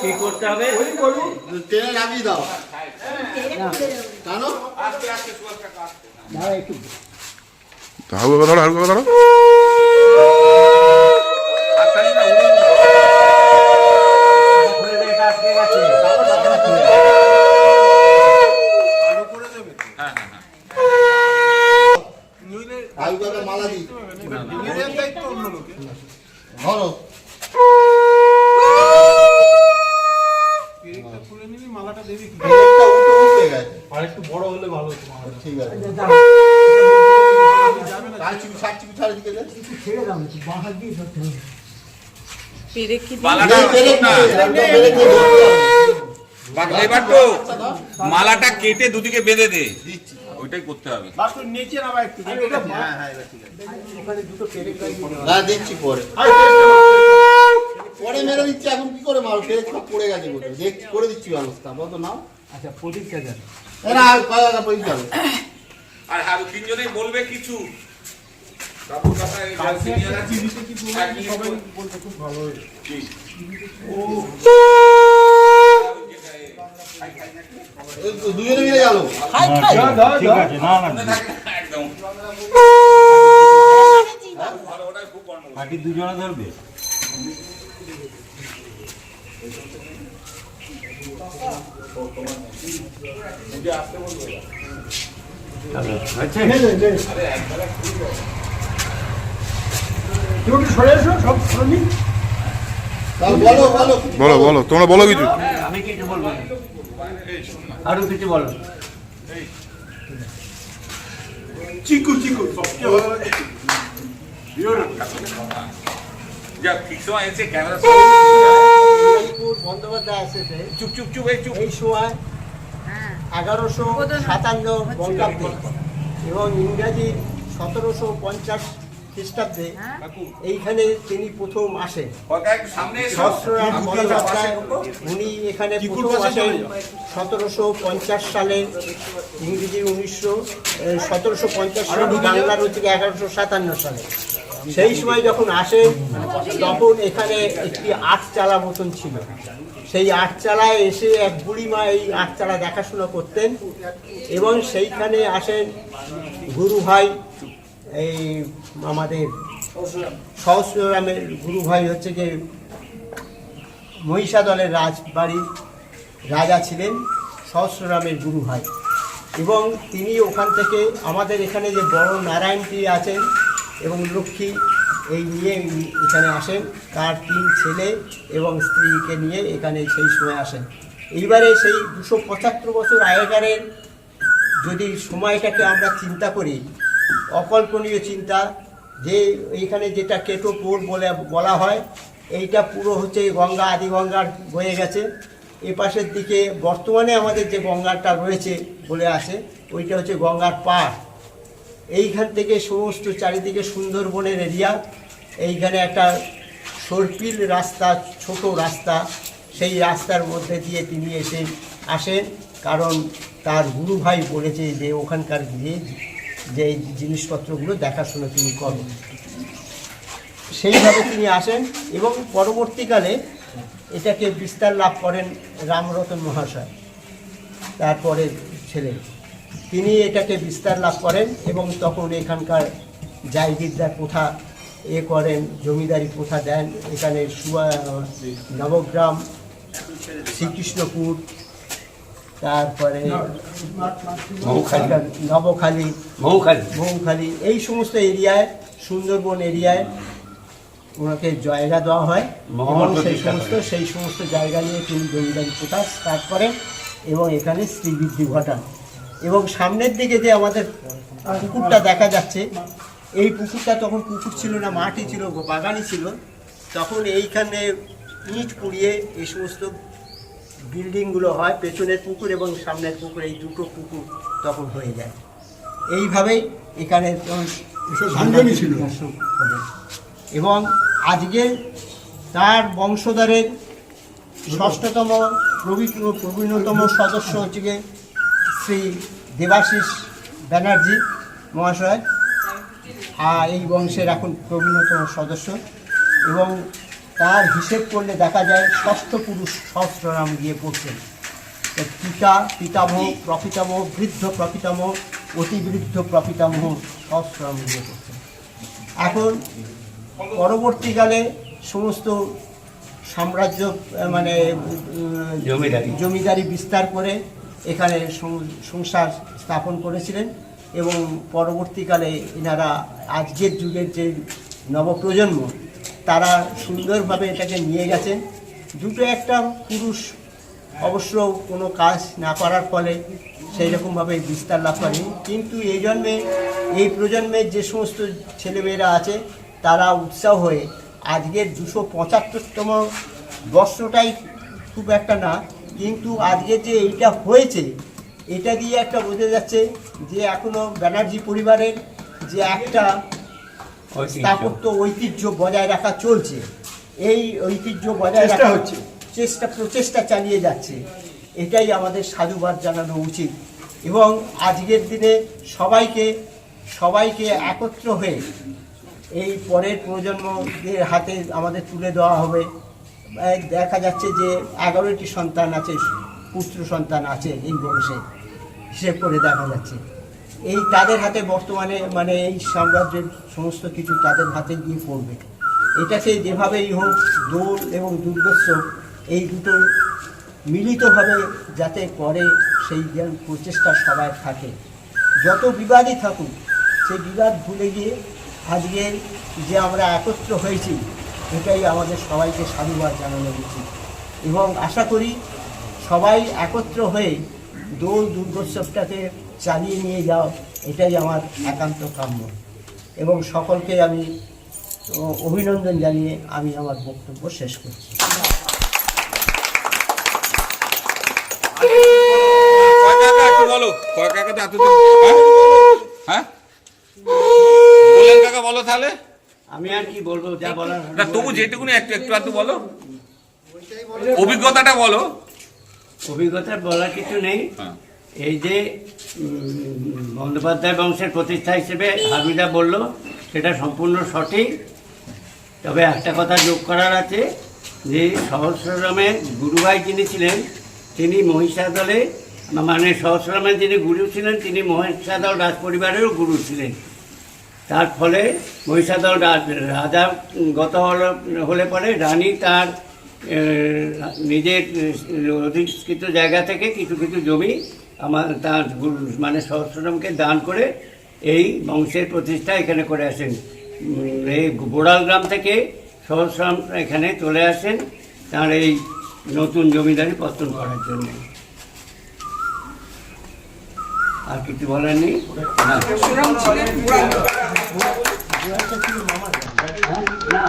কি করতে হবে? টেনে নামিয়ে দাও। জানো? হালকা ধরো, হালকা ধরো। মালা দিই ধরো। আরেকটু বড় হলে ভালো হতো। ঠিক আছে মালাটা কেটে দুদিকে বেঁধে দে, ওইটাই করতে হবে। দেখছি পরে পরে মেরে দিচ্ছি। এখন কি করে মারো? পেরে সব পড়ে গেছে, দেখছি করে দিচ্ছি ব্যবস্থা। বলো তো নাও। আচ্ছা, প্রদীপটা দেন। আর আর তিনজনেই বলবে কিছু। দুজনে মিলে গেল। ঠিক আছে, না না একদম বাকি দুজনে ধরবে। বলো বলো, তোমরা বলো কিছু। আমি কিছু বলবো না, আরো কিছু বলো। চিকু চিকু সবচেয়ে ভালো লাগে। যা ঠিক সময় এসে ক্যামেরা বন্দ্যোপাধ্যায় এসেছে চুপ চুপ চুপ এই চুপ। এই সময় 1157 বঙ্গাব্দে এবং ইংরাজি 1750 খ্রিস্টাব্দে এইখানে তিনি প্রথম আসেন। সামনে সহস্ররাম বন্দ্যোপাধ্যায় উনি এখানে প্রথম আসেন 1750 সালে, ইংরেজি 1750 সালে, বাংলার হচ্ছে 1157 সালে। সেই সময় যখন আসেন তখন এখানে একটি আটচালা মতন ছিল। সেই আটচালায় এসে এক বুড়িমা এই আটচালা দেখাশোনা করতেন এবং সেইখানে আসেন গুরু ভাই, এই আমাদের সহস্ররামের গুরু ভাই হচ্ছে যে মহিষাদলের রাজবাড়ির রাজা ছিলেন সহস্ররামের গুরু ভাই, এবং তিনি ওখান থেকে আমাদের এখানে যে বড় নারায়ণটি আছেন এবং লক্ষ্মী এই নিয়ে এখানে আসেন। তার 3 ছেলে এবং স্ত্রীকে নিয়ে এখানে সেই সময় আসেন। এইবারে সেই 275 বছর আগেকারের যদি সময়টাকে আমরা চিন্তা করি, অকল্পনীয় চিন্তা, যে এইখানে যেটা কেটোপুর বলে বলা হয়, এইটা পুরো হচ্ছে গঙ্গা, আদি গঙ্গার বয়ে গেছে। এ পাশের দিকে বর্তমানে আমাদের যে গঙ্গাটা রয়েছে বলে আসে, ওইটা হচ্ছে গঙ্গার পাড়। এইখান থেকে সমস্ত চারিদিকে সুন্দরবনের এরিয়া। এইখানে একটা সর্পিল রাস্তা, ছোট রাস্তা, সেই রাস্তার মধ্যে দিয়ে তিনি এসে আসেন, কারণ তার গুরু ভাই বলেছে যে ওখানকার গিয়ে যে জিনিসপত্রগুলো দেখাশোনা তিনি করেন। সেইভাবে তিনি আসেন এবং পরবর্তীকালে এটাকে বিস্তার লাভ করেন রামরতন মহাশয়, তারপরে ছেলে। তিনি এটাকে বিস্তার লাভ করেন এবং তখন এখানকার জায়গিরদার প্রথা করেন, জমিদারি প্রথা দেন। এখানে নবগ্রাম, শ্রীকৃষ্ণপুর, তারপরে নবখালী, মৌখালী, এই সমস্ত এরিয়ায়, সুন্দরবন এরিয়ায় ওনাকে জায়গা দেওয়া হয় এবং সেই সমস্ত জায়গা নিয়ে তিনি জমিদারি প্রথা স্টার্ট করেন এবং এখানে শ্রীবৃদ্ধি ঘটান। এবং সামনের দিকে যে আমাদের পুকুরটা দেখা যাচ্ছে, এই পুকুরটা তখন পুকুর ছিল না, মাটি ছিল, বাগানই ছিল। তখন এইখানে ইট পুড়িয়ে এই সমস্ত বিল্ডিংগুলো হয়, পেছনের পুকুর এবং সামনের পুকুর, এই দুটো পুকুর তখন হয়ে যায়। এইভাবেই এখানে ছিল। এবং আজকে তার বংশধরের 6ষ্ঠতম প্রবীণতম সদস্য হচ্ছে গিয়ে শ্রী দেবাশিস ব্যানার্জি মহাশয়। এই বংশের এখন প্রবীণতম সদস্য, এবং তার হিসেব করলে দেখা যায় ষষ্ঠ পুরুষ সহস্রনাম গিয়ে পড়ছেন। তো পিতা, পিতামহ, প্রপিতামহ, বৃদ্ধ প্রপিতামহ, অতিবৃদ্ধ প্রপিতামহ সহস্রনাম গিয়ে পড়ছেন। এখন পরবর্তীকালে সমস্ত সাম্রাজ্য মানে জমিদারি বিস্তার করে এখানে সংসার স্থাপন করেছিলেন, এবং পরবর্তীকালে এনারা আজকের যুগের যে নবপ্রজন্ম তারা সুন্দরভাবে এটাকে নিয়ে গেছেন। দুটো একটা পুরুষ অবশ্য কোনো কাজ না করার ফলে সেই রকমভাবে বিস্তার লাভ করেনি, কিন্তু এই প্রজন্মের যে সমস্ত ছেলেমেয়েরা আছে তারা উৎসাহ হয়ে আজকের 275তম বর্ষটাই খুব একটা না, কিন্তু আজকে যে এইটা হয়েছে এটা দিয়ে একটা বোঝা যাচ্ছে যে এখনও ব্যানার্জি পরিবারের যে একটা স্থাপত্য ঐতিহ্য বজায় রাখা চলছে, এই ঐতিহ্য বজায় রাখা হচ্ছে, প্রচেষ্টা চালিয়ে যাচ্ছে। এটাই আমাদের সাধুবাদ জানানো উচিত, এবং আজকের দিনে সবাইকে একত্র হয়ে এই পরের প্রজন্মদের হাতে আমাদের তুলে দেওয়া হবে। দেখা যাচ্ছে যে 11টি সন্তান আছে, পুত্র সন্তান আছে এই বংশে, হিসেব করে দেখা যাচ্ছে। এই তাদের হাতে বর্তমানে মানে এই সাম্রাজ্যের সমস্ত কিছু তাদের হাতে গিয়ে পড়বে। এটাকে যেভাবেই হোক দোল এবং দুর্গোৎসব এই দুটো মিলিতভাবে যাতে করে সেই প্রচেষ্টা সবাই থাকে। যত বিবাদই থাকুক সেই বিবাদ ভুলে গিয়ে আজকে যে আমরা একত্র হয়েছি এটাই আমাদের সবাইকে সাধুবাদ জানানো উচিত, এবং আশা করি সবাই একত্র হয়ে দোল দুর্গোৎসবটাকে চালিয়ে নিয়ে যাও, এটাই আমার একান্ত কাম্য। এবং সকলকে আমি অভিনন্দন জানিয়ে আমি আমার বক্তব্য শেষ করছি। একটু বলো, কাকা তো এতদিন হ্যাঁ বললেন, কাকা বলো তাহলে। আমি আর কি বলবো, যা বলার না তবু যেটুকুনি একটু বলো, অভিজ্ঞতাটা বলো। অভিজ্ঞতা বলার কিছু নেই। হ্যাঁ। এই যে বন্দ্যোপাধ্যায় বংশের প্রতিষ্ঠা হিসেবে হাবিদা বলল সেটা সম্পূর্ণ সঠিক। তবে একটা কথা যোগ করার আছে যে সহস্ররামের গুরুভাই যিনি ছিলেন তিনি মহিষাদলে, মানে সহস্ররামের যিনি গুরু ছিলেন তিনি মহিষাদল রাজ পরিবারেরও গুরু ছিলেন। তার ফলে মহিষাদল রাজা গত হলে পরে রানী তার নিজের অধিষ্ঠিত জায়গা থেকে কিছু কিছু জমি তার মানে সহস্ররামকে দান করে এই বংশের প্রতিষ্ঠা এখানে করে আসেন। এই বোড়াল গ্রাম থেকে সহস্ররাম এখানে চলে আসেন তার এই নতুন জমিদারি পত্তন করার জন্য। আর কিছু বলার নেই। না